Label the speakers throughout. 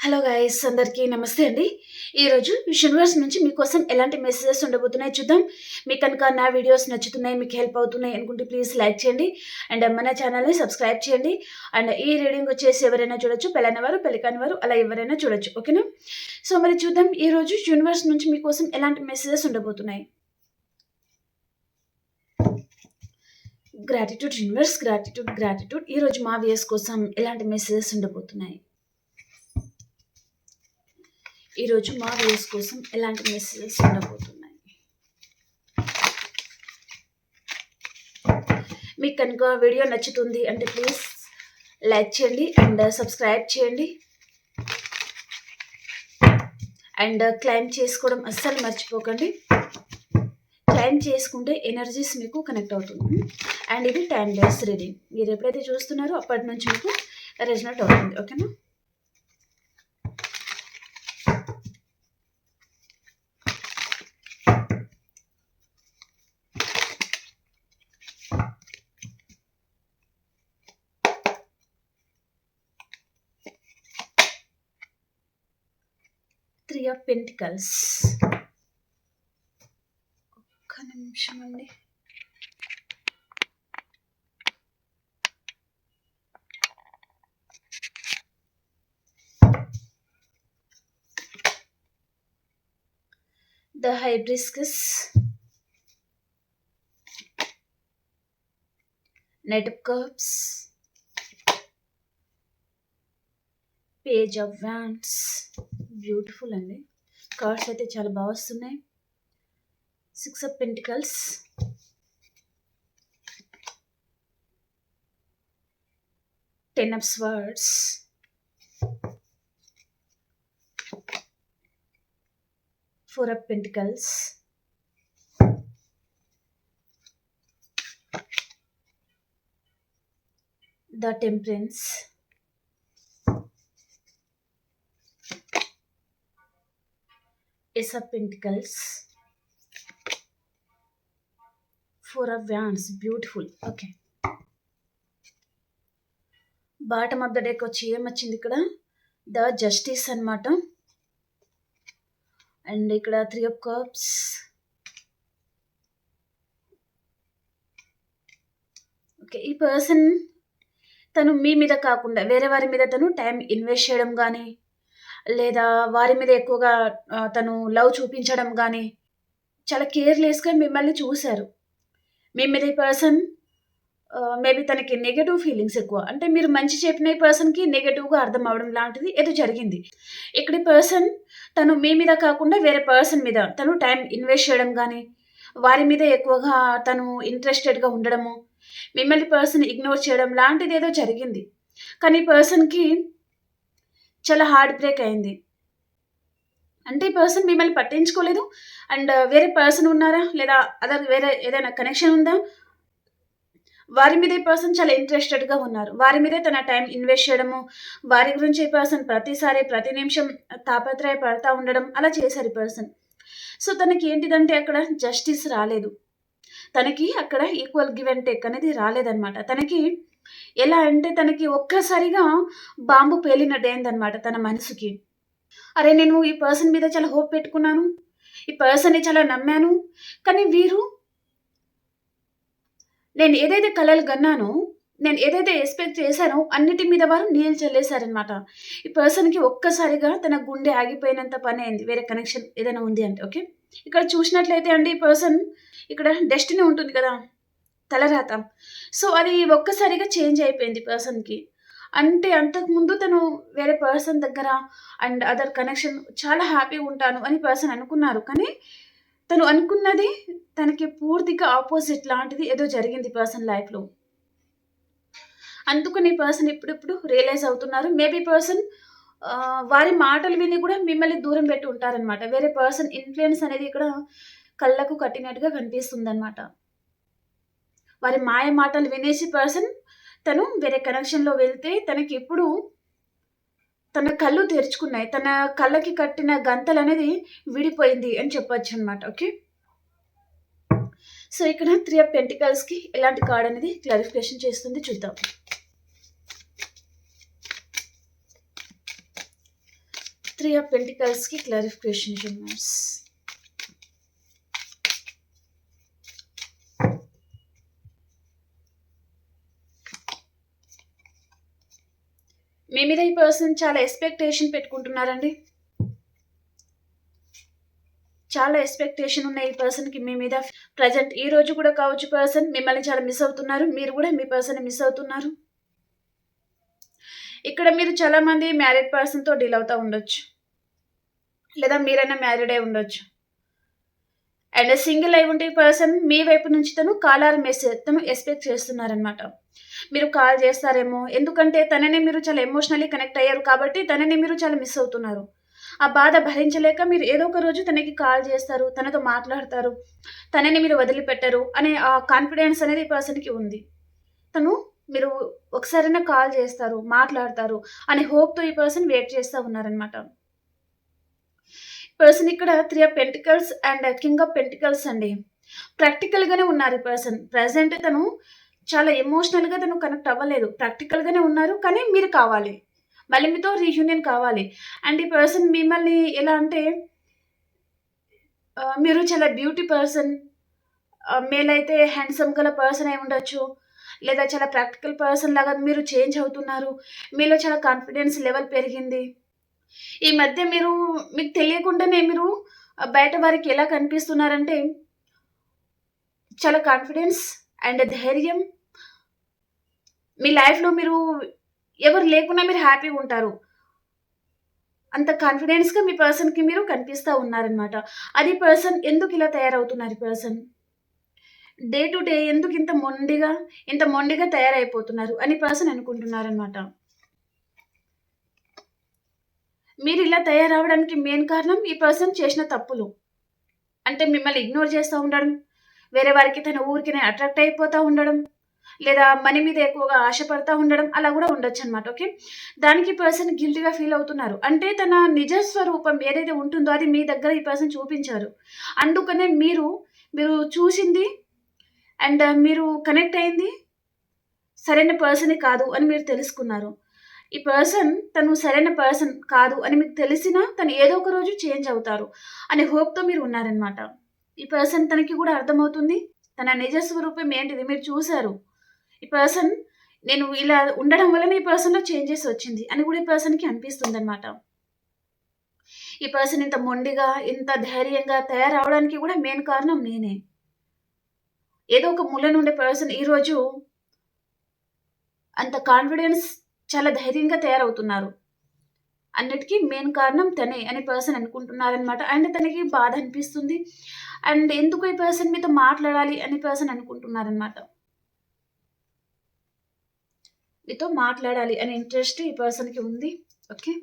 Speaker 1: Hello guys, అందరికీ నమస్తే అండి. ఈరోజు యూనివర్స్ నుంచి మీకోసం ఎలాంటి మెసేజెస్ ఉండబోతున్నాయి చూద్దాం. మీకు కనుక నా వీడియోస్ నచ్చుతున్నాయి, మీకు హెల్ప్ అవుతున్నాయి అనుకుంటే ప్లీజ్ లైక్ చేయండి అండ్ మన ఛానల్ని సబ్స్క్రైబ్ చేయండి. అండ్ ఈ రీడింగ్ వచ్చేసి ఎవరైనా చూడొచ్చు, పెళ్ళైన వారు పెళ్లి కాని వారు అలా ఎవరైనా చూడొచ్చు, ఓకేనా? సో మరి చూద్దాం ఈరోజు యూనివర్స్ నుంచి మీకోసం ఎలాంటి మెసేజెస్ ఉండబోతున్నాయి. Gratitude universe, gratitude gratitude. ఈరోజు మా వ్యూయర్స్ కోసం ఎలాంటి మెసేజెస్ ఉండబోతున్నాయి. ఈరోజు మా వ్యూస్ కోసం ఎలాంటి మెసేజెస్ ఉండబోతున్నాయి. మీకు కనుక వీడియో నచ్చుతుంది అంటే ప్లీజ్ లైక్ చేయండి అండ్ సబ్స్క్రైబ్ చేయండి అండ్ క్లైమ్ చేసుకోవడం అస్సలు మర్చిపోకండి. క్లైమ్ చేసుకుంటే ఎనర్జీస్ మీకు కనెక్ట్ అవుతుంది. అండ్ ఇది 10 days రీడింగ్. మీరు ఎప్పుడైతే చూస్తున్నారో అప్పటి నుంచి మీకు రెజనేట్ అవుతుంది, ఓకేనా? Three of Pentacles. ఒక్క నిమిషం అండి. The Hibiscus, Knight of Cups, Page of Wands. Beautiful అండి. కార్డ్స్ అయితే చాలా బాగా వస్తున్నాయి. 6 of Pentacles, 10 of Swords, 4 of Pentacles, the Temperance, Ace of Pentacles, 4 of Wands. Beautiful. Okay, bottom of the deck వచ్చి ఏమొచ్చింది ఇక్కడ? ద జస్టిస్ అన్నమాట. And ఇక్కడ 3 of Cups, ఓకే. ఈ పర్సన్ తను మీ మీద కాకుండా వేరే వారి మీద తను టైం ఇన్వెస్ట్ చేయడం కానీ, లేదా వారి మీద ఎక్కువగా తను లవ్ చూపించడం కానీ, చాలా కేర్లెస్గా మిమ్మల్ని చూశారు. మీ మీద ఈ పర్సన్ మేబీ తనకి నెగటివ్ ఫీలింగ్స్ ఎక్కువ, అంటే మీరు మంచి చెప్పిన ఈ పర్సన్కి నెగటివ్గా అర్థం అవడం లాంటిది ఏదో జరిగింది. ఇక్కడ ఈ పర్సన్ తను మీ మీద కాకుండా వేరే పర్సన్ మీద తను టైం ఇన్వెస్ట్ చేయడం కానీ, వారి మీద ఎక్కువగా తను ఇంట్రెస్టెడ్గా ఉండడము, మిమ్మల్ని పర్సన్ ఇగ్నోర్ చేయడం లాంటిది ఏదో జరిగింది. కానీ ఈ పర్సన్కి చాలా హార్ట్ బ్రేక్ అయింది. అంటే ఈ పర్సన్ మిమ్మల్ని పట్టించుకోలేదు. అండ్ వేరే పర్సన్ ఉన్నారా, లేదా అదర్ వేరే ఏదైనా కనెక్షన్ ఉందా, వారి మీద ఈ పర్సన్ చాలా ఇంట్రెస్టెడ్గా ఉన్నారు. వారి మీదే తన టైం ఇన్వెస్ట్ చేయడము, వారి గురించి ఈ పర్సన్ ప్రతిసారి ప్రతి నిమిషం తాపత్రయపడతా ఉండడం అలా చేశారు ఈ పర్సన్. సో తనకి ఏంటిదంటే అక్కడ జస్టిస్ రాలేదు. తనకి అక్కడ ఈక్వల్ గివ్ అండ్ టేక్ అనేది రాలేదన్నమాట. తనకి ఎలా అంటే తనకి ఒక్కసారిగా బాంబు పేలినట్టయిందనమాట తన మనసుకి. అరే, నేను ఈ పర్సన్ మీద చాలా హోప్ పెట్టుకున్నాను, ఈ పర్సన్ని చాలా నమ్మాను, కానీ వీరు నేను ఏదైతే కలలు కన్నానో, నేను ఏదైతే ఎక్స్పెక్ట్ చేశానో అన్నిటి మీద వారు నీళ్ళు చల్లేశారనమాట. ఈ పర్సన్కి ఒక్కసారిగా తన గుండె ఆగిపోయినంత పని అయింది. వేరే కనెక్షన్ ఏదైనా ఉంది అంటే, ఓకే. ఇక్కడ చూసినట్లయితే అండి, ఈ పర్సన్ ఇక్కడ డెస్టినీ ఉంటుంది కదా, తలరాత. సో అది ఒక్కసారిగా చేంజ్ అయిపోయింది పర్సన్కి. అంటే అంతకుముందు తను వేరే పర్సన్ దగ్గర అండ్ అదర్ కనెక్షన్ చాలా హ్యాపీగా ఉంటాను అని పర్సన్ అనుకున్నారు. కానీ తను అనుకున్నది తనకి పూర్తిగా ఆపోజిట్ లాంటిది ఏదో జరిగింది పర్సన్ లైఫ్లో. అందుకని పర్సన్ ఇప్పుడిప్పుడు రియలైజ్ అవుతున్నారు. మేబీ పర్సన్ వారి మాటలు విని కూడా మిమ్మల్ని దూరం పెట్టి ఉంటారనమాట. వేరే పర్సన్ ఇన్ఫ్లుయెన్స్ అనేది ఇక్కడ కళ్ళకు కట్టినట్టుగా కనిపిస్తుంది అనమాట. వారి మాయ మాటలు వినేసి పర్సన్ తను వేరే కనెక్షన్లో వెళ్తే తనకి ఎప్పుడు తన కళ్ళు తెరుచుకున్నాయి, తన కళ్ళకి కట్టిన గంతలు అనేది విడిపోయింది అని చెప్పొచ్చు అనమాట, ఓకే. సో ఇక్కడ 3 of Pentacles కి ఎలాంటి కార్డ్ అనేది క్లారిఫికేషన్ చేస్తుంది చూద్దాం. త్రీ ఆఫ్ పెంటికల్స్కి క్లారిఫికేషన్ ఇవ్వండి. మీ మీద ఈ పర్సన్ చాలా ఎక్స్పెక్టేషన్ పెట్టుకుంటున్నారండి. చాలా ఎక్స్పెక్టేషన్ ఉన్న ఈ పర్సన్కి మీ మీద ప్రజెంట్ ఈ రోజు కూడా కావచ్చు పర్సన్ మిమ్మల్ని చాలా మిస్ అవుతున్నారు. మీరు కూడా మీ పర్సన్ మిస్ అవుతున్నారు. ఇక్కడ మీరు చాలా మంది మ్యారీడ్ పర్సన్తో డీల్ అవుతూ ఉండొచ్చు, లేదా మీరైనా మ్యారీడ్ అయి ఉండొచ్చు. అండ్ సింగిల్ అయి ఉంటే ఈ పర్సన్ మీ వైపు నుంచి తను కాల్ ఆర్ మెసేజ్ తను ఎక్స్పెక్ట్ చేస్తున్నారనమాట. మీరు కాల్ చేస్తారేమో, ఎందుకంటే తనని మీరు చాలా ఎమోషనల్లీ కనెక్ట్ అయ్యారు కాబట్టి తనని మీరు చాలా మిస్ అవుతున్నారు. ఆ బాధ భరించలేక మీరు ఏదో ఒక రోజు తనకి కాల్ చేస్తారు, తనతో మాట్లాడతారు, తనని మీరు వదిలిపెట్టరు అనే ఆ కాన్ఫిడెన్స్ అనేది ఈ పర్సన్కి ఉంది. తను మీరు ఒకసారైనా కాల్ చేస్తారు, మాట్లాడతారు అనే హోప్తో ఈ పర్సన్ వెయిట్ చేస్తూ ఉన్నారనమాట. పర్సన్ ఇక్కడ three of pentacles and king of pentacles అండి. ప్రాక్టికల్గానే ఉన్నారు ఈ పర్సన్. ప్రజెంట్ తను చాలా ఎమోషనల్గా తను కనెక్ట్ అవ్వలేదు, ప్రాక్టికల్గానే ఉన్నారు. కానీ మీరు కావాలి, మళ్ళీ మీతో రీయూనియన్ కావాలి. అండ్ ఈ పర్సన్ మిమ్మల్ని ఎలా అంటే మీరు చాలా బ్యూటీ పర్సన్, మేల్ అయితే హ్యాండ్సమ్ గల పర్సన్ అయి ఉండొచ్చు, లేదా చాలా ప్రాక్టికల్ పర్సన్ లాగా మీరు చేంజ్ అవుతున్నారు. మీలో చాలా కాన్ఫిడెన్స్ లెవెల్ పెరిగింది. ఈ మధ్య మీకు తెలియకుండానే మీరు బయట వారికి ఎలా కనిపిస్తున్నారంటే చాలా కాన్ఫిడెన్స్ అండ్ ధైర్యం. మీ లైఫ్లో మీరు ఎవరు లేకున్నా మీరు హ్యాపీగా ఉంటారు. అంత కాన్ఫిడెన్స్గా మీ పర్సన్కి మీరు కనిపిస్తూ ఉన్నారనమాట. అది పర్సన్ ఎందుకు ఇలా తయారవుతున్నారు? ఈ పర్సన్ డే టు డే ఎందుకు ఇంత మొండిగా తయారైపోతున్నారు అని పర్సన్ అనుకుంటున్నారనమాట. మీరు ఇలా తయారవడానికి మెయిన్ కారణం ఈ పర్సన్ చేసిన తప్పులు. అంటే మిమ్మల్ని ఇగ్నోర్ చేస్తూ ఉండడం, వేరే వారికి తన ఊరికి అట్రాక్ట్ అయిపోతూ ఉండడం, లేదా మనీ మీద ఎక్కువగా ఆశపడతా ఉండడం, అలా కూడా ఉండొచ్చు అనమాట. ఓకే, దానికి పర్సన్ గిల్టీగా ఫీల్ అవుతున్నారు. అంటే తన నిజ స్వరూపం ఏదైతే ఉంటుందో అది మీ దగ్గర ఈ పర్సన్ చూపించారు. అందుకనే మీరు చూసింది అండ్ మీరు కనెక్ట్ అయింది సరైన పర్సన్ కాదు అని మీరు తెలుసుకున్నారు. ఈ పర్సన్ తను సరైన పర్సన్ కాదు అని మీకు తెలిసినా తను ఏదో ఒక రోజు చేంజ్ అవుతారు అనే హోప్తో మీరు ఉన్నారనమాట. ఈ పర్సన్ తనకి కూడా అర్థమవుతుంది తన నిజ స్వరూపం ఏంటిది మీరు చూశారు. ఈ పర్సన్ నేను ఇలా ఉండడం వల్ల ఈ పర్సన్లో చేంజెస్ వచ్చింది అని కూడా ఈ పర్సన్కి అనిపిస్తుంది అనమాట. ఈ పర్సన్ ఇంత మొండిగా ఇంత ధైర్యంగా తయారవడానికి కూడా మెయిన్ కారణం నేనే. ఏదో ఒక మూల నుండే పర్సన్ ఈరోజు అంత కాన్ఫిడెన్స్ చాలా ధైర్యంగా తయారవుతున్నారు. అన్నిటికీ మెయిన్ కారణం తనే అని పర్సన్ అనుకుంటున్నారనమాట. అండ్ తనకి బాధ అనిపిస్తుంది. అండ్ ఎందుకు ఈ పర్సన్ మీతో మాట్లాడాలి అని పర్సన్ అనుకుంటున్నారనమాట. మీతో మాట్లాడాలి అనే ఇంట్రెస్ట్ ఈ పర్సన్కి ఉంది. ఓకే,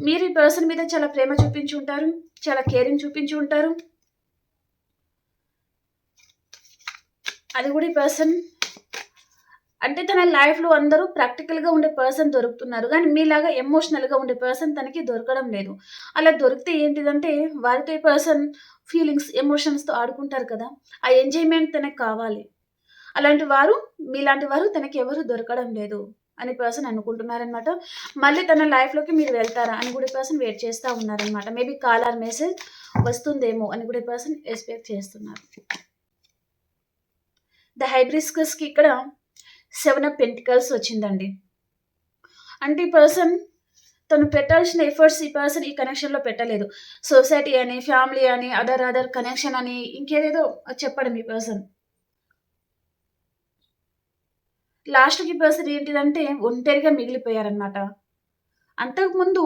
Speaker 1: మీరు ఈ పర్సన్ మీద చాలా ప్రేమ చూపించి ఉంటారు, చాలా కేరింగ్ చూపించి ఉంటారు. అది కూడా ఈ పర్సన్ అంటే తన లైఫ్లో అందరూ ప్రాక్టికల్గా ఉండే పర్సన్ దొరుకుతున్నారు, కానీ మీలాగా ఎమోషనల్గా ఉండే పర్సన్ తనకి దొరకడం లేదు. అలా దొరికితే ఏంటిదంటే వారితో ఈ పర్సన్ ఫీలింగ్స్ ఎమోషన్స్తో ఆడుకుంటారు కదా, ఆ ఎంజాయ్మెంట్ తనకి కావాలి. అలాంటి వారు మీలాంటి వారు తనకి ఎవరు దొరకడం లేదు అని పర్సన్ అనుకుంటున్నారనమాట. మళ్ళీ తన లైఫ్లోకి మీరు వెళ్తారా అని కూడా పర్సన్ వెయిట్ చేస్తూ ఉన్నారనమాట. మేబీ కాల్ ఆర్ మెసేజ్ వస్తుందేమో అని కూడా పర్సన్ ఎక్స్పెక్ట్ చేస్తున్నారు. ద హైబ్రిస్కస్కి ఇక్కడ 7 ఆఫ్ పెంటికల్స్ వచ్చిందండి. అంటే ఈ పర్సన్ తను పెట్టాల్సిన ఎఫర్ట్స్ ఈ పర్సన్ ఈ కనెక్షన్లో పెట్టలేదు. సొసైటీ అని, ఫ్యామిలీ అని, అదర్ కనెక్షన్ అని ఇంకేదేదో చెప్పడం ఈ పర్సన్. లాస్ట్కి పర్సన్ ఏంటిదంటే ఒంటరిగా మిగిలిపోయారనమాట. అంతకుముందు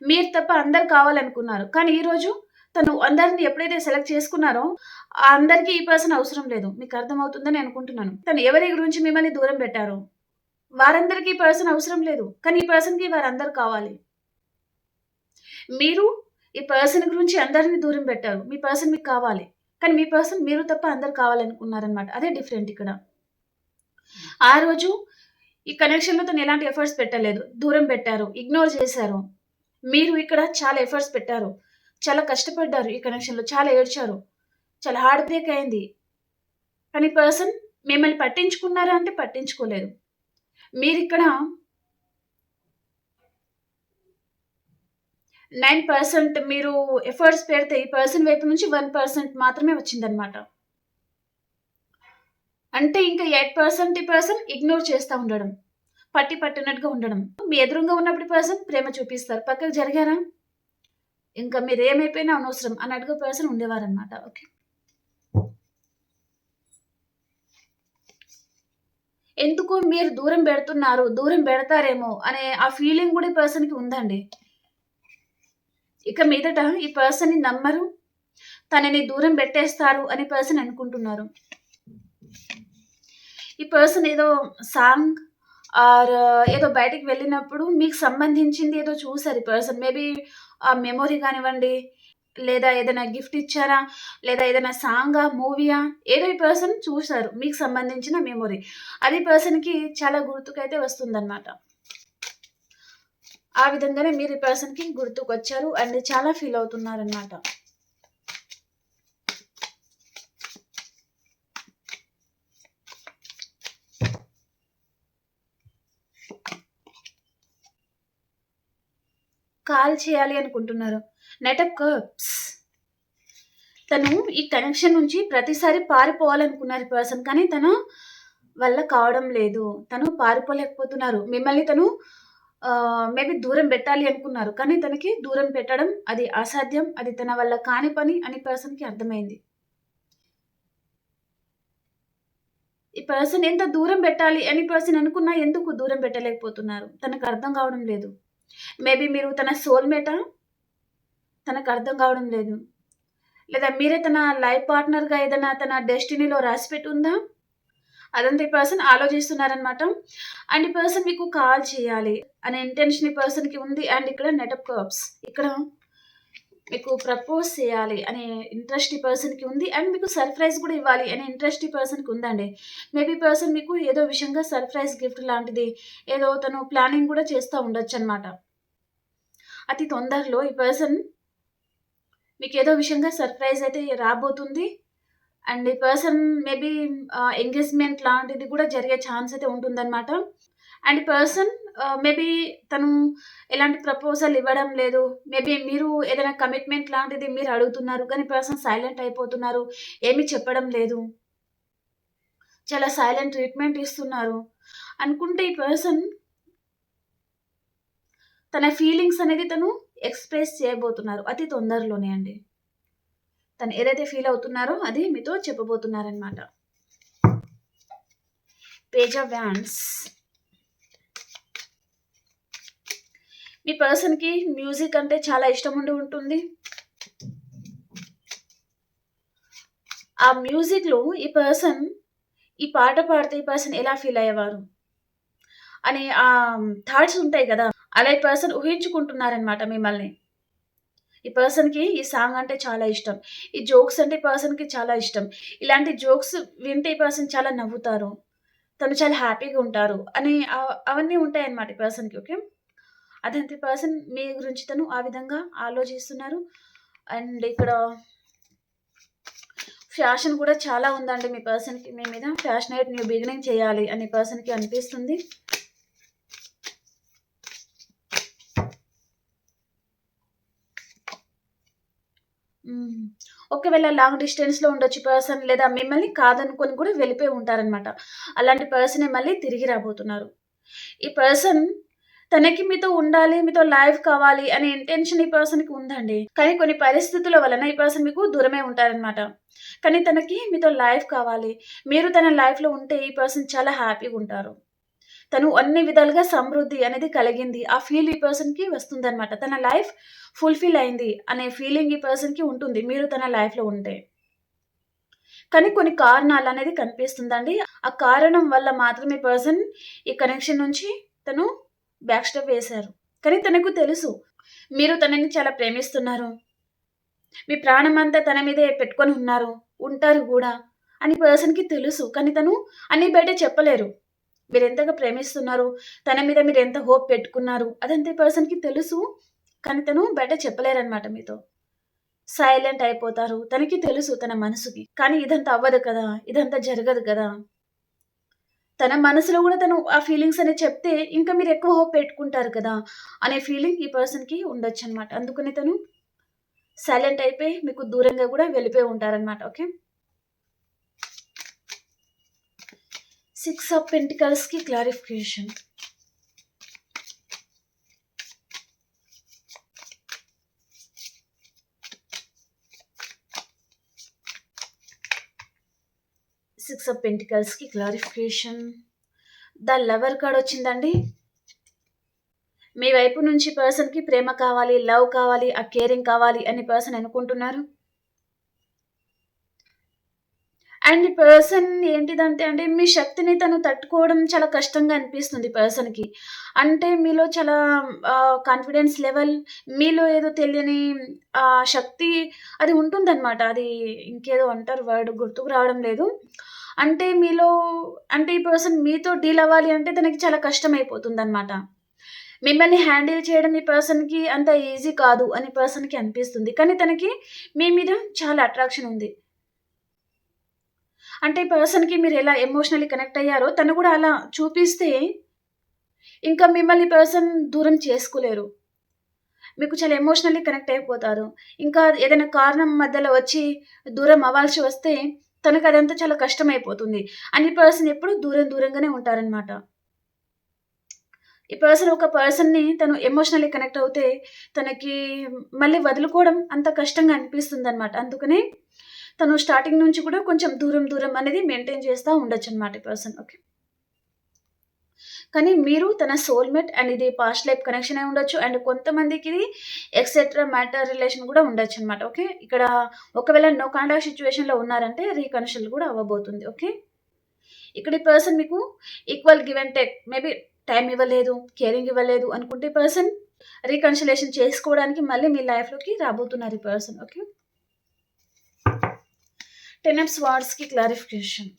Speaker 1: మీరు తప్ప అందరు కావాలనుకున్నారు, కానీ ఈరోజు తను అందరిని ఎప్పుడైతే సెలెక్ట్ చేసుకున్నారో అందరికీ ఈ పర్సన్ అవసరం లేదు. మీకు అర్థమవుతుందని అనుకుంటున్నాను. తను ఎవరి గురించి మిమ్మల్ని దూరం పెట్టారో వారందరికీ ఈ పర్సన్ అవసరం లేదు, కానీ ఈ పర్సన్కి వారందరూ కావాలి. మీరు ఈ పర్సన్ గురించి అందరిని దూరం పెట్టారు, మీ పర్సన్ మీకు కావాలి, కానీ మీ పర్సన్ మీరు తప్ప అందరు కావాలనుకున్నారనమాట. అదే డిఫరెంట్ ఇక్కడ. ఆ రోజు ఈ కనెక్షన్లో తను ఎలాంటి ఎఫర్ట్స్ పెట్టలేదు, దూరం పెట్టారు, ఇగ్నోర్ చేశారు. మీరు ఇక్కడ చాలా ఎఫర్ట్స్ పెట్టారు, చాలా కష్టపడ్డారు, ఈ కనెక్షన్లో చాలా ఏడ్చారు, చాలా హార్ట్ బ్రేక్ అయింది. కానీ పర్సన్ మిమ్మల్ని పట్టించుకున్నారా అంటే పట్టించుకోలేదు. 9% మీరు ఎఫర్ట్స్ పెడితే ఈ పర్సన్ వైపు నుంచి 1% మాత్రమే వచ్చిందనమాట. అంటే ఇంకా 8% ఈ పర్సన్ ఇగ్నోర్ చేస్తా ఉండడం. పట్టినట్టుగా ఉండడం. మీ ఎదురుంగా ఉన్నప్పుడు పర్సన్ ప్రేమ చూపిస్తారు. పక్కకు జరిగారా? ఇంకా మీరేమైపోయినా అనవసరం అన్నట్టుగా పర్సన్ ఉండేవారనమాట. ఓకే. ఎందుకు మీరు దూరం పెడుతున్నారు, దూరం పెడతారేమో అనే ఆ ఫీలింగ్ కూడా ఈ పర్సన్‌కి ఉందండి. ఇక మీదట ఈ పర్సన్‌ని నమ్మరు. తనని దూరం పెట్టేస్తారు అని పర్సన్ అనుకుంటున్నారు. ఈ పర్సన్ ఏదో సాంగ్ ఆర్ ఏదో బయటికి వెళ్ళినప్పుడు మీకు సంబంధించింది ఏదో చూసారు ఈ పర్సన్. మేబీ ఆ మెమొరీ కానివ్వండి, లేదా ఏదైనా గిఫ్ట్ ఇచ్చారా, లేదా ఏదైనా సాంగా, మూవీయా ఏదో ఈ పర్సన్ చూసారు మీకు సంబంధించిన మెమొరీ. అది పర్సన్‌కి చాలా గుర్తుకైతే వస్తుందన్నమాట. ఆ విధంగానే మీరు ఈ పర్సన్‌కి గుర్తుకొచ్చారు అండ్ చాలా ఫీల్ అవుతున్నారన్నమాట. కాల్ చేయాలి అనుకుంటున్నారు. Knight of cups. తను ఈ కనెక్షన్ నుంచి ప్రతిసారి పారిపోవాలనుకున్నారు ఈ పర్సన్. కానీ తన వల్ల కావడం లేదు. తను పారిపోలేకపోతున్నారు. మిమ్మల్ని తను మేబీ దూరం పెట్టాలి అనుకున్నారు. కానీ తనకి దూరం పెట్టడం అది అసాధ్యం. అది తన వల్ల కాని పని అని పర్సన్‌కి అర్థమైంది. ఈ పర్సన్ ఎంత దూరం పెట్టాలి అని పర్సన్ అనుకున్నా ఎందుకు దూరం పెట్టలేకపోతున్నారు? తనకు అర్థం కావడం లేదు. మేబీ మీరు తన సోల్‌మేటా? తనకు అర్థం కావడం లేదు. లేదా మీరే తన లైఫ్ పార్ట్నర్‌గా ఏదైనా తన డెస్టినీలో రాసిపెట్టి ఉందా? అదంతా ఈ పర్సన్ ఆలోచిస్తున్నారనమాట. అండ్ ఈ పర్సన్ మీకు కాల్ చేయాలి అనే ఇంటెన్షన్ ఈ పర్సన్‌కి ఉంది. అండ్ ఇక్కడ నైట్ ఆఫ్ కప్స్. ఇక్కడ మీకు ప్రపోజ్ చేయాలి అనే ఇంట్రెస్ట్ ఈ పర్సన్‌కి ఉంది. అండ్ మీకు సర్ప్రైజ్ కూడా ఇవ్వాలి అనే ఇంట్రెస్ట్ ఈ పర్సన్‌కి ఉందండి. మేబీ పర్సన్ మీకు ఏదో విషయంగా సర్ప్రైజ్ గిఫ్ట్ లాంటిది ఏదో తను ప్లానింగ్ కూడా చేస్తా ఉండొచ్చనమాట. అతి తొందరలో ఈ పర్సన్ మీకేదో విషయంగా సర్ప్రైజ్ అయితే రాబోతుంది. అండ్ ఈ పర్సన్ మేబీ ఎంగేజ్‌మెంట్ లాంటిది కూడా జరిగే ఛాన్స్ అయితే ఉంటుందనమాట. అండ్ ఈ పర్సన్ మేబీ తను ఎలాంటి ప్రపోజల్ ఇవ్వడం లేదు. మేబీ మీరు ఏదైనా కమిట్మెంట్ లాంటిది మీరు అడుగుతున్నారు. కానీ పర్సన్ సైలెంట్ అయిపోతున్నారు. ఏమి చెప్పడం లేదు. చాలా సైలెంట్ ట్రీట్‌మెంట్ ఇస్తున్నారు. అనుకుంటే ఈ పర్సన్ తన ఫీలింగ్స్ అనేది తను ఎక్స్‌ప్రెస్ చేయబోతున్నారు. అతి తొందరలోనే అండి. తను ఏదైతే ఫీల్ అవుతున్నారో అది మీతో చెప్పబోతున్నారనమాట. Page of wands. మీ పర్సన్‌కి మ్యూజిక్ అంటే చాలా ఇష్టం ఉండి ఉంటుంది. ఆ మ్యూజిక్‌లో ఈ పర్సన్ ఈ పాట పాడితే ఈ పర్సన్ ఎలా ఫీల్ అయ్యేవారు అని థాట్స్ ఉంటాయి కదా! అలా ఈ పర్సన్ ఊహించుకుంటున్నారనమాట మిమ్మల్ని. ఈ పర్సన్‌కి ఈ సాంగ్ అంటే చాలా ఇష్టం. ఈ జోక్స్ అంటే ఈ పర్సన్‌కి చాలా ఇష్టం. ఇలాంటి జోక్స్ వింటే ఈ పర్సన్ చాలా నవ్వుతారు. తను చాలా హ్యాపీగా ఉంటారు అని అవన్నీ ఉంటాయన్నమాట ఈ పర్సన్‌కి. ఓకే. అదంతే పర్సన్ మీ గురించి తను ఆ విధంగా ఆలోచిస్తున్నారు. అండ్ ఇక్కడ ఫ్యాషన్ కూడా చాలా ఉందండి మీ పర్సన్‌కి మీ మీద. ఫ్యాషనేట్ న్యూ బిగినింగ్ చేయాలి అని పర్సన్‌కి అనిపిస్తుంది. ఒకవేళ లాంగ్ డిస్టెన్స్‌లో ఉండొచ్చు పర్సన్ లేదా మిమ్మల్ని కాదనుకొని కూడా వెళ్ళిపోయి ఉంటారనమాట. అలాంటి పర్సనే మళ్ళీ తిరిగి రాబోతున్నారు. ఈ పర్సన్ తనకి మీతో ఉండాలి, మీతో లైఫ్ కావాలి అనే ఇంటెన్షన్ ఈ పర్సన్‌కి ఉందండి. కానీ కొన్ని పరిస్థితుల వలన ఈ పర్సన్ మీకు దూరమే ఉంటారనమాట. కానీ తనకి మీతో లైఫ్ కావాలి. మీరు తన లైఫ్‌లో ఉంటే ఈ పర్సన్ చాలా హ్యాపీగా ఉంటారు. తను అన్ని విధాలుగా సమృద్ధి అనేది కలిగింది. ఆ ఫీల్ ఈ పర్సన్‌కి వస్తుందనమాట. తన లైఫ్ ఫుల్‌ఫిల్ అయింది అనే ఫీలింగ్ ఈ పర్సన్‌కి ఉంటుంది. మీరు తన లైఫ్‌లో ఉంటే. కానీ కొన్ని కారణాలనేది కనిపిస్తుందండి. ఆ కారణం వల్ల మాత్రమే పర్సన్ ఈ కనెక్షన్ నుంచి తను బ్యాక్ స్టెప్ వేశారు. కానీ తనకు తెలుసు. మీరు తనని చాలా ప్రేమిస్తున్నారు. మీ ప్రాణమంతా తన మీదే పెట్టుకొని ఉన్నారు. ఉంటారు గూడా అని పర్సన్‌కి తెలుసు. కానీ తను అన్నీ బయట చెప్పలేరు. మీరెంతగా ప్రేమిస్తున్నారు, తన మీద మీరెంత హోప్ పెట్టుకున్నారు, అదంతా ఈ పర్సన్‌కి తెలుసు. కానీ తను బయట చెప్పలేరనమాట మీతో. సైలెంట్ అయిపోతారు. తనకి తెలుసు తన మనసుకి. కానీ ఇదంతా అవ్వదు కదా! ఇదంతా జరగదు కదా! తన మనసులో గూడా తను ఆ ఫీలింగ్స్ అనేది చెప్తే, ఇంకా మీరు ఎక్కువ హోప్ పెట్టుకుంటారు కదా! అనే ఫీలింగ్ ఈ పర్సన్‌కి ఉండొచ్చనమాట. అందుకని తను సైలెంట్ అయిపోయి మీకు దూరంగా గూడా వెళ్ళిపోయి ఉంటారనమాట. ఓకే. 6 ఆఫ్ పెంటికల్స్‌కి క్లారిఫికేషన్. సిక్స్ ఆఫ్ పెంటికల్స్‌కి క్లారిఫికేషన్. ద లవర్ కార్డ్ వచ్చిందండి. మీ వైపు నుంచి పర్సన్‌కి ప్రేమ కావాలి, లవ్ కావాలి, ఆ కేరింగ్ కావాలి అని పర్సన్ అనుకుంటున్నారు. అండ్ ఈ పర్సన్ ఏంటిదంటే అండి, మీ శక్తిని తను తట్టుకోవడం చాలా కష్టంగా అనిపిస్తుంది పర్సన్‌కి. అంటే మీలో చాలా కాన్ఫిడెన్స్ లెవెల్, మీలో ఏదో తెలియని శక్తి అది ఉంటుందనమాట. అది ఇంకేదో అంటారు వర్డ్ గుర్తుకు రావడం లేదు. అంటే మీలో అంటే ఈ పర్సన్ మీతో డీల్ అవ్వాలి అంటే తనకి చాలా కష్టమైపోతుందనమాట. మిమ్మల్ని హ్యాండిల్ చేయడం ఈ పర్సన్‌కి అంత ఈజీ కాదు అని పర్సన్‌కి అనిపిస్తుంది. కానీ తనకి మీ మీద చాలా అట్రాక్షన్ ఉంది. అంటే ఈ పర్సన్‌కి మీరెలా ఎమోషనల్లీ కనెక్ట్ అయ్యారో తను గూడా అలా చూపిస్తే, ఇంకా మిమ్మల్ని పర్సన్ దూరం చేసుకోలేరు. మీకు చాలా ఎమోషనల్లీ కనెక్ట్ అయిపోతారు. ఇంకా ఏదైనా కారణం మధ్యలో వచ్చి దూరం అవ్వాల్సి వస్తే, తనకదంతా చాలా కష్టమైపోతుంది. అండ్ ఈ పర్సన్ ఎప్పుడు దూరంగానే ఉంటారనమాట. ఈ పర్సన్ ఒక పర్సన్‌ని తను ఎమోషనల్లీ కనెక్ట్ అవుతే, తనకి మళ్ళీ వదులుకోవడం అంత కష్టంగా అనిపిస్తుందనమాట. అందుకనే తను స్టార్టింగ్ నుంచి కూడా కొంచెం దూరం అనేది మెయింటైన్ చేస్తా ఉండొచ్చనమాట ఈ పర్సన్. ఓకే. కానీ మీరు తన సోల్‌మేట్ అండ్ ఇది పాస్ట్ లైఫ్ కనెక్షన్ అయి ఉండొచ్చు. అండ్ కొంతమందికి ఇది ఎక్సెట్రా మ్యాటర్ రిలేషన్ కూడా ఉండొచ్చనమాట. ఓకే. ఇక్కడ ఒకవేళ నో కాంటాక్ట్ సిట్యుయేషన్‌లో ఉన్నారంటే రీకన్సిల్ కూడా అవ్వబోతుంది. ఓకే. ఇక్కడ ఈ పర్సన్ మీకు equal give and take maybe time ఇవ్వలేదు, కేరింగ్ ఇవ్వలేదు అనుకుంటే ఈ పర్సన్ రీకన్సిలేషన్ చేసుకోవడానికి మళ్ళీ మీ లైఫ్‌లోకి రాబోతున్నారు ఈ పర్సన్. ఓకే. 10 ఆఫ్ స్వార్డ్స్‌కి క్లారిఫికేషన్.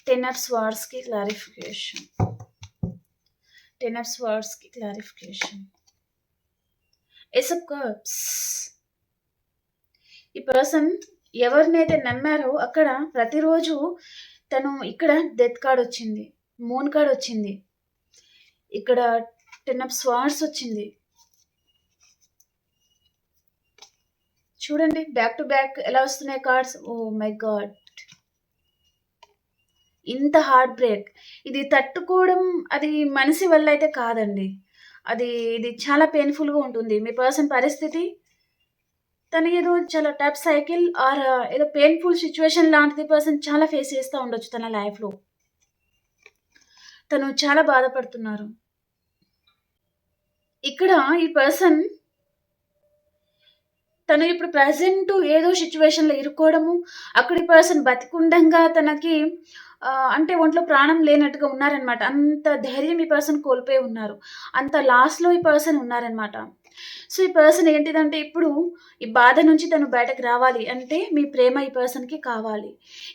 Speaker 1: 10 ఆఫ్ స్వార్డ్స్‌కి క్లారిఫికేషన్. 10 ఆఫ్ స్వార్డ్స్‌కి క్లారిఫికేషన్. Ace of cups. ఈ పర్సన్ ఎవరినైతే నమ్మారో అక్కడ ప్రతిరోజు తను ఇక్కడ డెత్ కార్డ్ వచ్చింది. మూన్ కార్డ్ వచ్చింది. ఇక్కడ 10 ఆఫ్ స్వార్డ్స్ వచ్చింది. చూడండి బ్యాక్ టు బ్యాక్ ఎలా వస్తున్నాయి కార్డ్స్. Oh my God! ఇంత హార్ట్ బ్రేక్. ఇది తట్టుకోవడం అది మనిషి వల్ల అయితే కాదండి. ఇది చాలా పెయిన్‌ఫుల్‌గా ఉంటుంది. మీ పర్సన్ పరిస్థితి తను ఏదో చాలా టఫ్ సైకిల్ ఆర్ ఏదో పెయిన్‌ఫుల్ సిట్యుయేషన్ లాంటిది పర్సన్ చాలా ఫేస్ చేస్తా ఉండొచ్చు తన లైఫ్‌లో. తను చాలా బాధపడుతున్నారు. ఇక్కడ ఈ పర్సన్ తను ఇప్పుడు ప్రెజెంట్ ఏదో సిట్యుయేషన్‌లో ఇరుక్కోవడము, అక్కడి పర్సన్ బతికుండంగా తనకి అంటే ఒంట్లో ప్రాణం లేనట్టుగా ఉన్నారనమాట. అంత ధైర్యం ఈ పర్సన్ కోల్పోయి ఉన్నారు. అంత లాస్‌లో ఈ పర్సన్ ఉన్నారనమాట. సో, ఈ పర్సన్ ఏంటిదంటే ఇప్పుడు ఈ బాధ నుంచి తను బయటకు రావాలి అంటే మీ ప్రేమ ఈ పర్సన్‌కి కావాలి.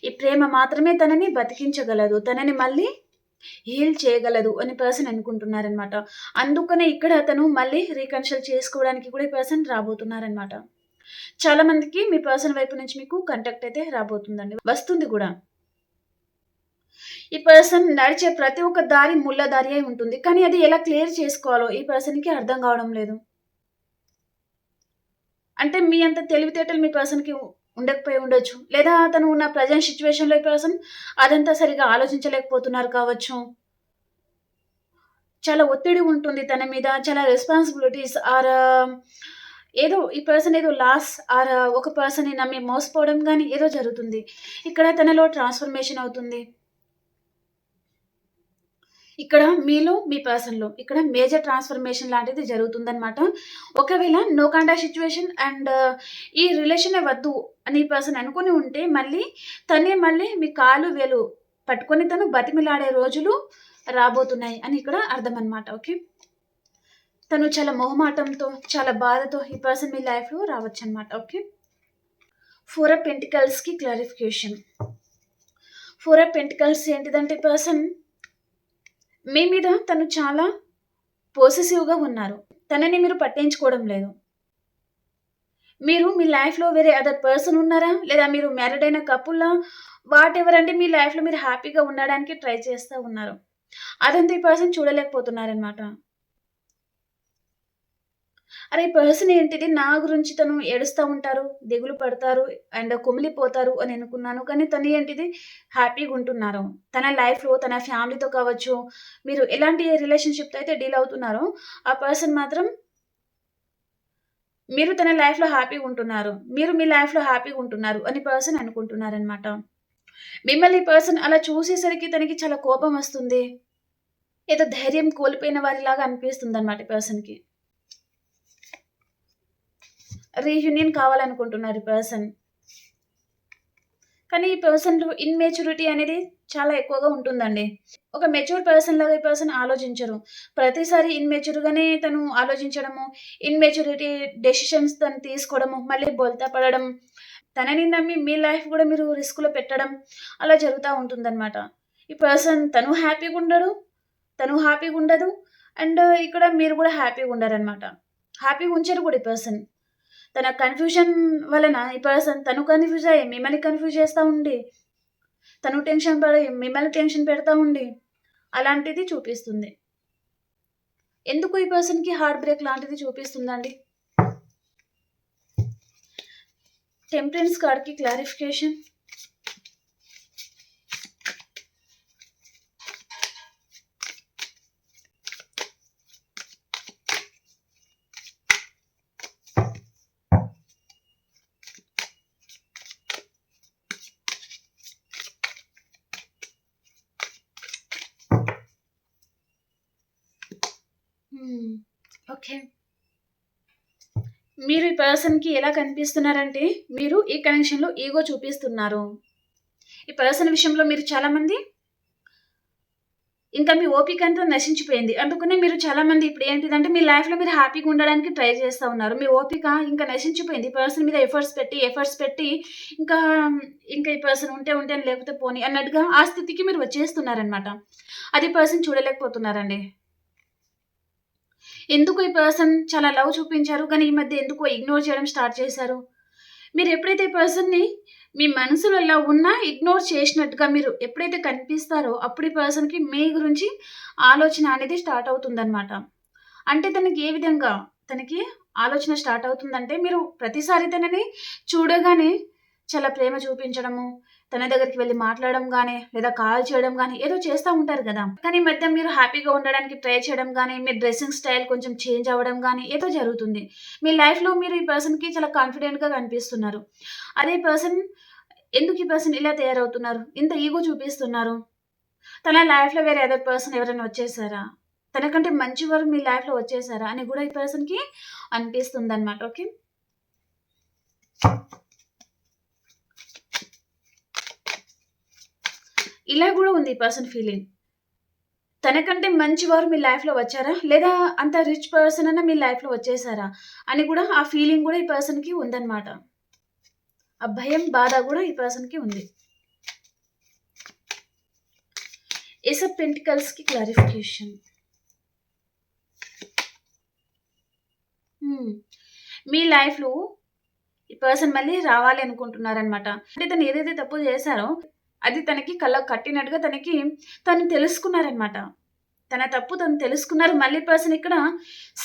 Speaker 1: ఈ ప్రేమ మాత్రమే తనని బతికించగలదు. తనని మళ్ళీ హీల్ చేయగలదు అని పర్సన్ అనుకుంటున్నారనమాట. అందుకనే ఇక్కడ తను మళ్ళీ రీకన్సిల్ చేసుకోవడానికి కూడా ఈ పర్సన్ రాబోతున్నారనమాట. చాలా మందికి మీ పర్సన్ వైపు నుంచి మీకు కాంటాక్ట్ అయితే రాబోతుందండి. వస్తుంది గూడా. ఈ పర్సన్ నడిచే ప్రతి ఒక్క దారి ముళ్ళ దారి అయి ఉంటుంది. కానీ అది ఎలా క్లియర్ చేసుకోవాలో ఈ పర్సన్‌కి అర్థం కావడం లేదు. అంటే మీ అంత తెలివితేటలు మీ పర్సన్‌కి ఉండకపోయి ఉండొచ్చు. లేదా తను ఉన్న ప్రెజెంట్ సిట్యుయేషన్‌లో ఈ పర్సన్ అదంతా సరిగ్గా ఆలోచించలేకపోతున్నారు కావచ్చు. చాలా ఒత్తిడి ఉంటుంది తన మీద. చాలా రెస్పాన్సిబిలిటీస్ ఏదో ఈ పర్సన్ ఏదో లాస్ ఒక పర్సన్‌ని నమ్మి మోసపోవడం గాని ఏదో జరుగుతుంది. ఇక్కడ తనలో ట్రాన్స్‌ఫర్మేషన్ అవుతుంది. ఇక్కడ మీలో, మీ పర్సన్‌లో ఇక్కడ మేజర్ ట్రాన్స్‌ఫర్మేషన్ లాంటిది జరుగుతుందనమాట. ఒకవేళ నో కాంటాక్ట్ సిట్యుయేషన్ అండ్ ఈ రిలేషనే వద్దు అని ఈ పర్సన్ అనుకుని ఉంటే మళ్ళీ మీ కాలు, వేలు పట్టుకొని తను బతిమిలాడే రోజులు రాబోతున్నాయి అని ఇక్కడ అర్థం అనమాట. ఓకే. తను చాలా మొహమాటంతో, చాలా బాధతో ఈ పర్సన్ మీ లైఫ్‌లో రావచ్చనమాట. ఓకే. 4 ఆఫ్ పెంటికల్స్‌కి క్లారిఫికేషన్. 4 ఆఫ్ పెంటికల్స్ ఏంటిదంటే పర్సన్ మీ మీద తను చాలా పొసెసివ్‌గా ఉన్నారు. తనని మీరు పట్టించుకోవడం లేదు. మీరు మీ లైఫ్‌లో వేరే అదర్ పర్సన్ ఉన్నారా? లేదా మీరు మ్యారీడ్ అయిన కపులా? వాటెవర్ అంటే మీ లైఫ్‌లో మీరు హ్యాపీగా ఉండడానికి ట్రై చేస్తా ఉన్నారు. అదంతా ఈ పర్సన్ చూడలేకపోతున్నారనమాట. అరే! ఈ పర్సన్ ఏంటిది నా గురించి తను ఏడుస్తా ఉంటారు, దిగులు పడతారు అండ్ కుమిలిపోతారు అని అనుకున్నాను. కానీ తను ఏంటిది హ్యాపీగుంటున్నారు. తన లైఫ్‌లో తన ఫ్యామిలీతో కావచ్చు, మీరు ఎలాంటి రిలేషన్‌షిప్‌తో అయితే డీల్ అవుతున్నారో, ఆ పర్సన్ మాత్రం మీరు తన లైఫ్‌లో హ్యాపీగుంటున్నారు. మీరు మీ లైఫ్‌లో హ్యాపీగుంటున్నారు అని పర్సన్ అనుకుంటున్నారనమాట. మిమ్మల్ని ఈ పర్సన్ అలా చూసేసరికి తనకి చాలా కోపమొస్తుంది. ఏదో ధైర్యం కోల్పోయిన వారిలాగా అనిపిస్తుందనమాట ఈ పర్సన్‌కి. రీయూనియన్ కావాలనుకుంటున్నారు ఈ పర్సన్. కానీ ఈ పర్సన్‌లో ఇమ్మెచ్యూరిటీ అనేది చాలా ఎక్కువగా ఉంటుందండి. ఒక మెచ్యూర్ పర్సన్‌లాగా ఈ పర్సన్ ఆలోచించరు. ప్రతిసారి ఇమ్మెచ్యూర్‌గానే తను ఆలోచించడము, ఇమ్మెచ్యూరిటీ డెసిషన్స్ తను తీసుకోవడము, మళ్ళీ బోల్తా పడడం, తనని నమ్మి మీ లైఫ్ గూడా మీరు రిస్క్‌లో పెట్టడం అలా జరుగుతా ఉంటుందనమాట. ఈ పర్సన్ తను హ్యాపీగుండడు, తను హ్యాపీగుండదు అండ్ ఇక్కడ మీరు గూడా హ్యాపీగుండరనమాట. హ్యాపీగుంచరు గూడా ఈ పర్సన్. తన కన్‌ఫ్యూజన్ వలన ఈ పర్సన్ తను కన్‌ఫ్యూజ్ అయ్యి మిమ్మల్ని కన్‌ఫ్యూజ్ చేస్తా ఉండి, తను టెన్షన్ పడి మిమ్మల్ని టెన్షన్ పెడతా ఉండి, అలాంటిది చూపిస్తుంది. ఎందుకు ఈ పర్సన్‌కి హార్ట్ బ్రేక్ లాంటిది చూపిస్తుందండి? టెంపరెన్స్ కార్డ్‌కి క్లారిఫికేషన్. హ్మ్. ఓకే. మీరు ఈ పర్సన్‌కి ఎలా కనిపిస్తున్నారంటే, మీరు ఈ కనెక్షన్‌లో ఈగో చూపిస్తున్నారు. ఈ పర్సన్ విషయంలో మీరు చాలామంది ఇంకా మీ ఓపిక అంతా నశించిపోయింది. అందుకనే మీరు చాలామంది ఇప్పుడు ఏంటిదంటే, మీ లైఫ్‌లో మీరు హ్యాపీగా ఉండడానికి ట్రై చేస్తా ఉన్నారు. మీ ఓపిక ఇంకా నశించిపోయింది. ఈ పర్సన్ మీద ఎఫర్ట్స్ పెట్టి ఇంకా, ఇంకా ఈ పర్సన్ ఉంటే ఉంటాను లేకపోతే పోనీ అన్నట్టుగా ఆ స్థితికి మీరు వచ్చేస్తున్నారనమాట. అది పర్సన్ చూడలేకపోతున్నారండి. ఎందుకు ఈ పర్సన్ చాలా లవ్ చూపించారు. కానీ ఈ మధ్య ఎందుకో ఇగ్నోర్ చేయడం స్టార్ట్ చేశారు. మీరెప్పుడైతే ఈ పర్సన్‌ని మీ మనసులో లవ్ ఉన్నా ఇగ్నోర్ చేసినట్టుగా మీరు ఎప్పుడైతే కనిపిస్తారో, అప్పుడు ఈ పర్సన్‌కి మీ గురించి ఆలోచన అనేది స్టార్ట్ అవుతుందనమాట. అంటే తనకి ఏ విధంగా తనకి ఆలోచన స్టార్ట్ అవుతుందంటే, మీరు ప్రతిసారి తనని చూడగానే చాలా ప్రేమ చూపించడము, తన దగ్గరికి వెళ్లి మాట్లాడడం గాని, లేదా కాల్ చేయడం గాని, ఏదో చేస్తా ఉంటారు గదా! కానీ ఈ మధ్య మీరు హ్యాపీగా ఉండడానికి ట్రై చేయడం గాని, మీ డ్రెసింగ్ స్టైల్ కొంచెం చేంజ్ అవ్వడం గాని, ఏదో జరుగుతుంది. మీ లైఫ్‌లో మీరు ఈ పర్సన్‌కి చాలా కాన్ఫిడెంట్‌గా కనిపిస్తున్నారు. అదే పర్సన్ ఎందుకు ఈ పర్సన్ ఇలా తయారవుతున్నారు? ఇంత ఇగో చూపిస్తున్నారు? తన లైఫ్‌లో వేరే అదర్ పర్సన్ ఎవరైనా వచ్చేసారా? తనకంటే మంచివారు మీ లైఫ్‌లో వచ్చేసారా? అని గూడా ఈ పర్సన్‌కి అనిపిస్తుందన్నమాట. ఓకే. ఇలా గూడా ఉంది ఈ పర్సన్ ఫీలింగ్. తనకంటే మంచివారు మీ లైఫ్‌లో వచ్చారా? లేదా అంత రిచ్ పర్సన్ అన్నా మీ లైఫ్‌లో వచ్చేసారా? అని గూడా ఆ ఫీలింగ్ గూడా ఈ పర్సన్‌కి ఉందన్నమాట. ఆ భయం, బాధ గూడా ఈ పర్సన్‌కి ఉంది. ఏస్ ఆఫ్ పెంటికల్స్‌కి క్లారిఫికేషన్. హ్మ్. మీ లైఫ్‌లో ఈ పర్సన్ మళ్ళీ రావాలి అనుకుంటున్నారనమాట. అంటే తను ఏదైతే తప్పు చేశారో, అది తనకి కళ్ళకు కట్టినట్టుగా తను తెలుసుకున్నారనమాట. తన తప్పు తను తెలుసుకున్నారు. మళ్ళీ పర్సన్ ఇక్కడ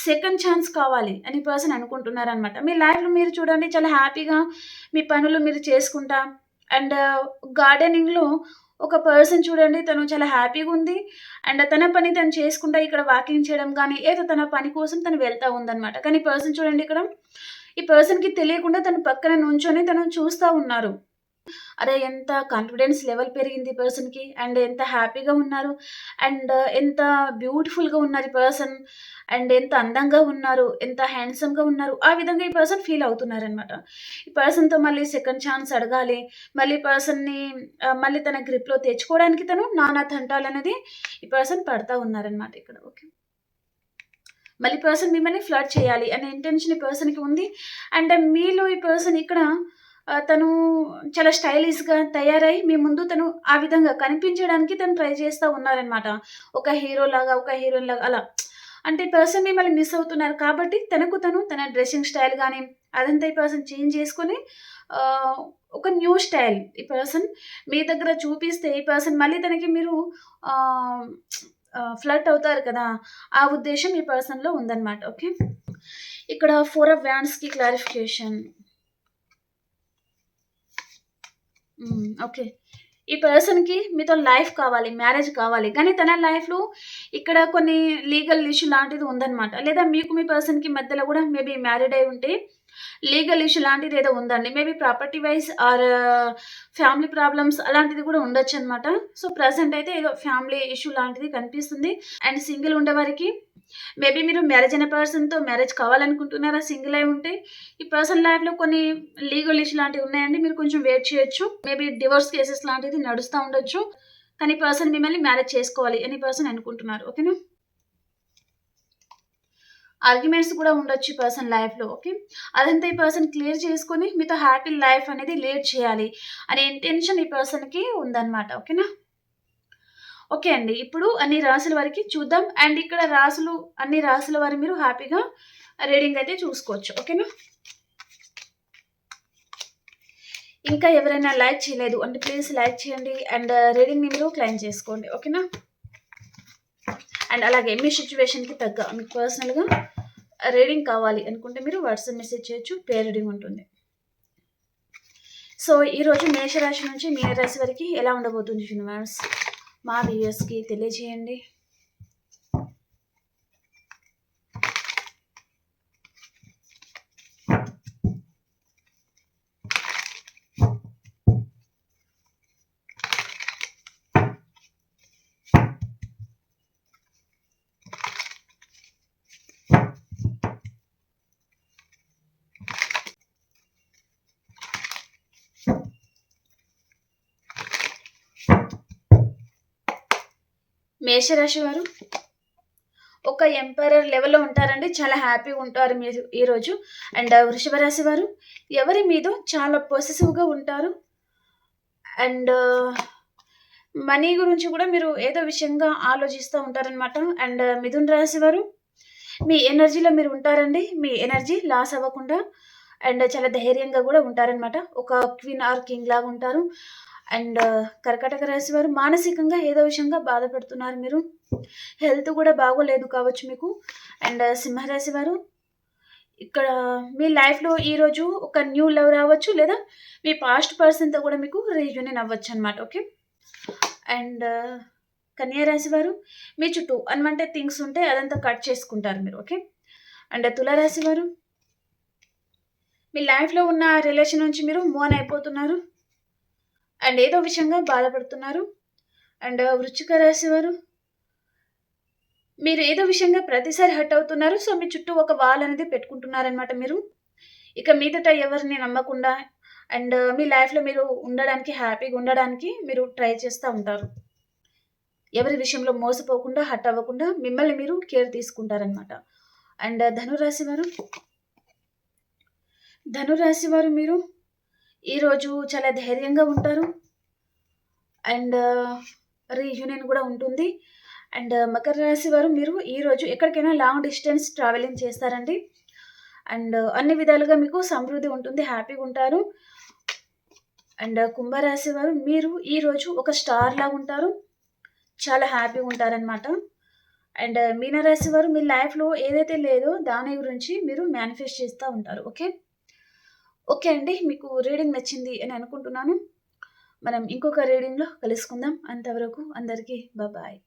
Speaker 1: సెకండ్ ఛాన్స్ కావాలి అని పర్సన్ అనుకుంటున్నారనమాట. మీ లైఫ్‌లో మీరు చూడండి చాలా హ్యాపీగా మీ పనులు మీరు చేసుకుంటా అండ్ గార్డెనింగ్‌లో ఒక పర్సన్ చూడండి తను చాలా హ్యాపీగుంది. అండ్ తన పని తను చేసుకుంటా ఇక్కడ వాకింగ్ చేయడం గానీ, ఏదో తన పని కోసం తను వెళ్తా ఉందనమాట. కానీ పర్సన్ చూడండి ఇక్కడ, ఈ పర్సన్‌కి తెలియకుండా తన పక్కన నుంచొని తను చూస్తా ఉన్నారు. అరే! ఎంత కాన్ఫిడెన్స్ లెవెల్ పెరిగింది ఈ పర్సన్‌కి. అండ్ ఎంత హ్యాపీగా ఉన్నారు. అండ్ ఎంత బ్యూటిఫుల్‌గా ఉన్నారు ఈ పర్సన్. అండ్ ఎంత అందంగా ఉన్నారు. ఎంత హ్యాండ్సమ్‌గా ఉన్నారు. ఆ విధంగా ఈ పర్సన్ ఫీల్ అవుతున్నారనమాట. ఈ పర్సన్‌తో మళ్ళీ సెకండ్ ఛాన్స్ అడగాలి. మళ్ళీ పర్సన్‌ని మళ్ళీ తన గ్రిప్‌లో తెచ్చుకోవడానికి తను నానా తంటాలనేది ఈ పర్సన్ పడతా ఉన్నారనమాట ఇక్కడ. ఓకే. మళ్ళీ పర్సన్ మిమ్మల్ని ఫ్లర్ట్ చేయాలి అనే ఇంటెన్షన్ ఈ పర్సన్‌కి ఉంది. అండ్ మీలో ఈ పర్సన్ ఇక్కడ తను చాలా స్టైలిష్‌గా తయారై మీ ముందు తను ఆ విధంగా కనిపించడానికి తను ట్రై చేస్తా ఉన్నారనమాట. ఒక హీరోలాగా, ఒక హీరోయిన్‌లాగా అలా. అంటే ఈ పర్సన్ మిమ్మల్ని మిస్ అవుతున్నారు కాబట్టి తనకు తను తన డ్రెస్సింగ్ స్టైల్ గానీ, అదంతా ఈ పర్సన్ చేంజ్ చేసుకొని ఆహ్, ఒక న్యూ స్టైల్ ఈ పర్సన్ మీ దగ్గర చూపిస్తే ఈ పర్సన్ మళ్ళీ తనకి మీరు ఆహ్, ఫ్లర్ట్ అవుతారు కదా! ఆ ఉద్దేశ్యం ఈ పర్సన్‌లో ఉందన్నమాట. ఓకే. ఇక్కడ 4 ఆఫ్ వ్యాండ్స్‌కి క్లారిఫికేషన్. ఓకే. ఈ పర్సన్‌కి మీతో లైఫ్ కావాలి. మ్యారేజ్ కావాలి. కానీ తన లైఫ్‌లో ఇక్కడ కొన్ని లీగల్ ఇష్యూ లాంటిది ఉందన్నమాట. లేదా మీకు మీ పర్సన్‌కి మధ్యలో గూడా మేబీ మ్యారీడ్ అయి ఉంటే లీగల్ ఇష్యూ లాంటిదేదో ఉందండి. Maybe property wise or family problems అలాంటిది గూడా ఉండొచ్చనమాట. సో, ప్రెజెంట్ అయితే ఏదో ఫ్యామిలీ ఇష్యూ లాంటిది కనిపిస్తుంది. అండ్ సింగిల్ ఉండేవారికి మేబీ మీరు మ్యారేజ్ అయిన పర్సన్‌తో మ్యారేజ్ కావాలనుకుంటున్నారా? సింగిల్ అయి ఉంటే ఈ పర్సన్ లైఫ్‌లో కొన్ని లీగల్ ఇష్యూ లాంటివి ఉన్నాయండి. మీరు కొంచెం వెయిట్ చేయొచ్చు. మేబీ డివోర్స్ కేసెస్ లాంటిది నడుస్తా ఉండొచ్చు. కానీ ఈ పర్సన్ మిమ్మల్ని మ్యారేజ్ చేసుకోవాలి అని పర్సన్ అనుకుంటున్నారు. ఓకేనా? ఆర్గ్యుమెంట్స్ కూడా ఉండొచ్చు ఈ పర్సన్ లైఫ్‌లో. ఓకే. అదంతా ఈ పర్సన్ క్లియర్ చేసుకొని మీతో హ్యాపీ లైఫ్ అనేది లీడ్ చేయాలి అనే ఇంటెన్షన్ ఈ పర్సన్‌కి ఉందన్నమాట. ఓకేనా? ఓకే అండి. ఇప్పుడు అన్ని రాసుల వారికి చూద్దాం. అండ్ ఇక్కడ రాసులు అన్ని రాసుల వారు మీరు హ్యాపీగా రీడింగ్ అయితే చూసుకోవచ్చు. ఓకేనా? ఇంకా ఎవరైనా లైక్ చేయలేదు అంటే ప్లీజ్ లైక్ చేయండి. అండ్ రీడింగ్‌ని మీరు క్లెయిమ్ చేసుకోండి. ఓకేనా? అండ్ అలాగే మీ సిట్యుయేషన్‌కి తగ్గ మీకు పర్సనల్‌గా రీడింగ్ కావాలి అనుకుంటే మీరు వాట్సాప్ మెసేజ్ చేయొచ్చు. పే రీడింగ్ ఉంటుంది. సో, ఈరోజు మేషరాశి నుంచి మీనరాశి వరకి ఎలా ఉండబోతుంది యూనివర్స్? మా వ్యూయర్స్‌కి తెలియజేయండి. మేషరాశి వారు ఒక ఎంపరర్ లెవెల్‌లో ఉంటారండి. చాలా హ్యాపీగా ఉంటారు మీరు ఈరోజు. అండ్ వృషభ రాశి వారు ఎవరి మీదో చాలా పొసెసివ్‌గా ఉంటారు. అండ్ మనీ గురించి కూడా మీరు ఏదో విషయంగా ఆలోచిస్తూ ఉంటారనమాట. అండ్ మిథున రాశి వారు మీ ఎనర్జీలో మీరు ఉంటారండి. మీ ఎనర్జీ లాస్ అవ్వకుండా అండ్ చాలా ధైర్యంగా గూడా ఉంటారనమాట. ఒక క్వీన్ ఆర్ కింగ్ లాగా ఉంటారు. అండ్ కర్కాటక రాశి వారు మానసికంగా ఏదో విషయంగా బాధపడుతున్నారు మీరు. హెల్త్ గూడా బాగోలేదు కావచ్చు మీకు. అండ్ సింహరాశి వారు ఇక్కడ మీ లైఫ్‌లో ఈరోజు ఒక న్యూ లవ్ రావచ్చు. లేదా మీ పాస్ట్ పర్సన్‌తో కూడా మీకు రీయూనియన్ అవ్వచ్చనమాట. ఓకే. అండ్ కన్యా రాశి వారు మీ చుట్టూ అన్‌వాంటెడ్ థింగ్స్ ఉంటే అదంతా కట్ చేసుకుంటారు మీరు. ఓకే. అండ్ తుల రాశి వారు మీ లైఫ్‌లో ఉన్న రిలేషన్ నుంచి మీరు మూవ్ ఆన్ అయిపోతున్నారు. అండ్ ఏదో విషయంగా బాధపడుతున్నారు. అండ్ వృశ్చిక రాశి వారు మీరు ఏదో విషయంగా ప్రతిసారి హర్ట్ అవుతున్నారు. సో, మీ చుట్టూ ఒక వాల్ అనేది పెట్టుకుంటున్నారనమాట మీరు. ఇక మీదట ఎవరిని నమ్మకుండా అండ్ మీ లైఫ్‌లో మీరు ఉండడానికి హ్యాపీగా ఉండడానికి మీరు ట్రై చేస్తా ఉంటారు. ఎవరి విషయంలో మోసపోకుండా, హర్ట్ అవ్వకుండా మిమ్మల్ని మీరు కేర్ తీసుకుంటారనమాట. అండ్ ధనురాశి వారు మీరు ఈరోజు చాలా ధైర్యంగా ఉంటారు. అండ్ రీయూనియన్ కూడా ఉంటుంది. అండ్ మకర రాశి వారు మీరు ఈరోజు ఎక్కడికైనా లాంగ్ డిస్టెన్స్ ట్రావెలింగ్ చేస్తారండి. అండ్ అన్ని విధాలుగా మీకు సమృద్ధి ఉంటుంది. హ్యాపీగా ఉంటారు. అండ్ కుంభరాశి వారు మీరు ఈరోజు ఒక స్టార్ లాగా ఉంటారు. చాలా హ్యాపీగా ఉంటారనమాట. అండ్ మీనరాశి వారు మీ లైఫ్‌లో ఏదైతే లేదో దాని గురించి మీరు మేనిఫెస్ట్ చేస్తా ఉంటారు. ఓకే. ఓకే అండి. మీకు రీడింగ్ నచ్చింది అని అనుకుంటున్నాను. మనం ఇంకొక రీడింగ్‌లో కలుసుకుందాం. అంతవరకు అందరికీ బాయ్.